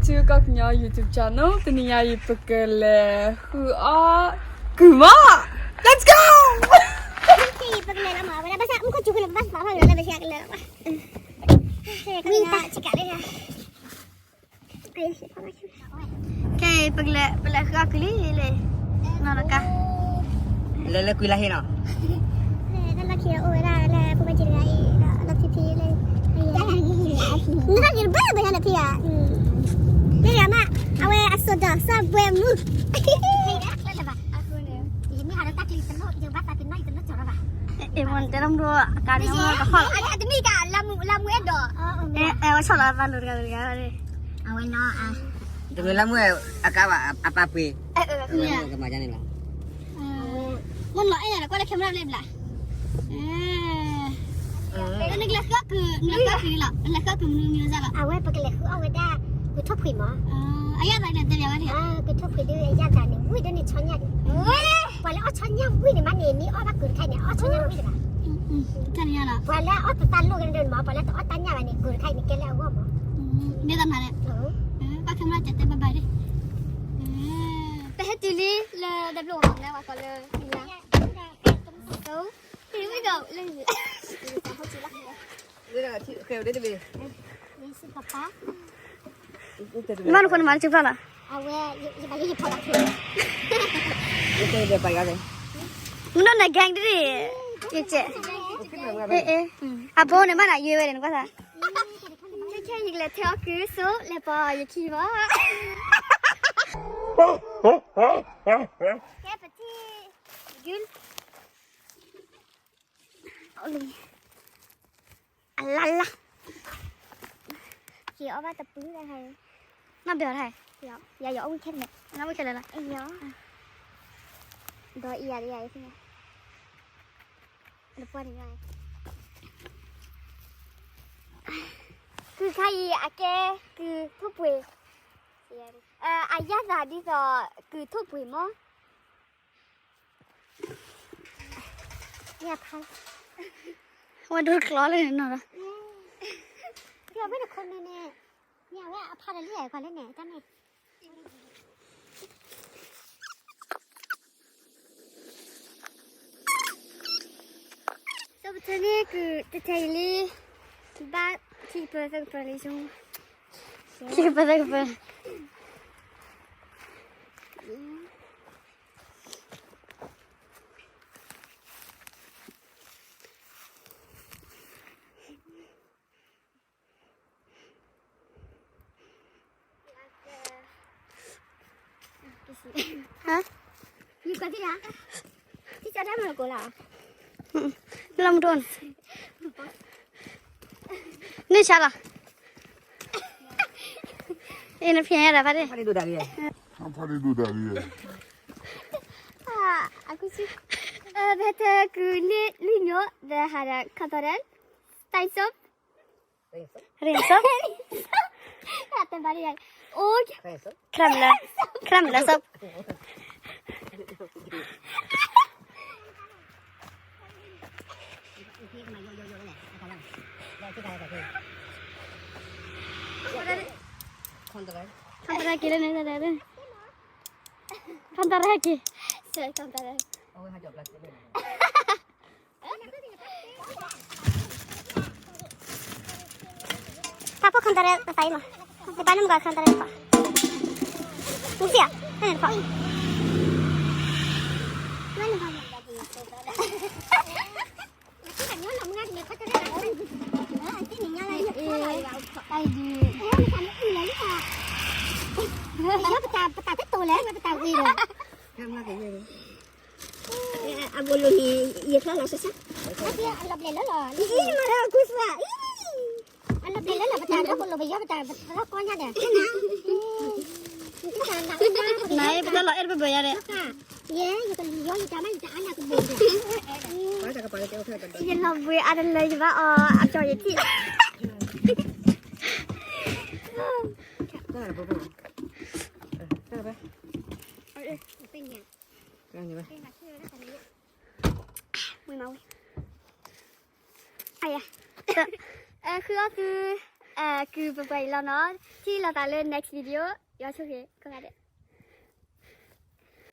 to กับเนาะ YouTube channel ตอนนี้อยู่ปกเลยคือกูมา let's go ที่ปกเลยละหมอเวลาภาษามันก็จุกเลยภาษาเลยไปเช็คเลยวิ่งตาชิกะเลยค่ะโอเคปกเลยคือกุลีเลยนอนกันเลยคุยอะไรเนาะนั่นละคิดโอ้ยละผู้บัญชีอะไรละทีเลยนี่ก็ยังเบื่อไปแล้วพี่อ่ะนี่แหละมาเอาไว้อัดสดซะเบื่อมึงมันจะต้องดูการทำงานกับเขาอันนี้มีการลามูเอ็ดดอว่าชอบอะไรรู้กันเลยเอาไว้เนาะจะเป็นละเมื่ออากาศapa apaเนี่ยกมาจังนี่ล่ะมันหล่อไอ้เนี่ยก็ได้เข้มรับเล่มล่ะแล้วนึกแล้วก็คือหรอแล้วก็คือมือซะล่ะเอาไว้ปกติคือเอาไว้ได้คือทบขุยหมออายาอะไรเนี่ยเดี๋ยวเนี่ยคือทบขุยด้วยอายาจานเนี่ยอุ้ยเดี๋ยวนี้ช้อนยาดิวันแล้วช้อนยาอุ้ยเนี่ยมันนี่อ้อมาเกินใครเนี่ยอ้อช้อนยาอุ้ยเลยท่านยาล่ะวันแล้วอ้อตันลูกเดินหมอไปแล้วอ้อตันยาเนี่ยเกินใครเนี่ยแกแล้วว่าหมอเนี่ยตอนนั้นเนี่ยป้าเข้มรับจัดเต็มใบดิแต่ให้จีลี่เลยดับหลวงแล้วว่าก่อนเลยเนี่ยพี่ไม่เก่าเลยเขาจีรักเลยนี่ก็ที่เคยได้ดินี่สิป๊าป๊ามันคนมาจุดละเอาไว้ยังไปยี่พอละคือนี่เคยได้ไปกันเลยมันนั่นแกงดิยี่เจ๊โบเนี่ยมันอยู่เลยนึกว่าแค่ยิงเลยเท่าคือสู้เลยปออย่าคิดว่าแค่ปะที่ยืนอะไรเกี่ยวว่าตะปื้ออะไรน่าเบื่อไทยเกี่ยวอย่าอย่าเอาแค่เนี่ยน่าไม่แค่เลยล่ะไอ้เนาะดอยใหญ่ใช่ไหมแล้วปวดยังไงคือใครอาแกคือทุบปุ๋ยอายาซาดิซอคือทุบปุ๋ยมั้งเนี่ยพันวันดูคล้อเลยน่ะเดี๋ยวไม่ได้คนแน่เนี่ยว่าพันอะไรใหญ่กว่าแล้วเนี่ยจ้าเนี่ยสวัสดีคือจะเทลี่บ้านที่เปิดเป็นลิซงที่เปิดฮะอยู่กันที่ไหนที่จะได้มากูล่ะลำดวนนี่ใช่ล่ะอินเพียงอะไรพอดีดูดารีaku sih bete kuli linyo de hara kataran taisop rinsop ate bari ya oh kremla sop Kantar lagi lah nih ada. Kantar lagi. Kantar lagi. Oh, hajat belas. Tapo kantar tayo mah. Depan mga kantar pa. Musia, ano pa? Ano ba? Nakita niyo lang nga ni kantar. Anti niya lang. Ay di. Nó bata thích tôi lấy bata gì rồi. Không là cái gì. Abo lo ni iya lah lah sesa. Tapi alap lele lo. Ih mana aku suka. Alap lele lah bata aku lo bayo bata lo ko nya deh. Này bây giờ em bây giờ đấy. Ye, you can yo you ta mai ta ana ku bu. Có sao cái cái thôi cái. Ye lo bu ada le ba a cho ye ti. Cái này bố. Cái này. Bên nhà. Cái này. Mười máu. Ai à?คือ คือไปแล้วเนาะที่เราตาเล่น next video ย้อนช่วยกันก็ได้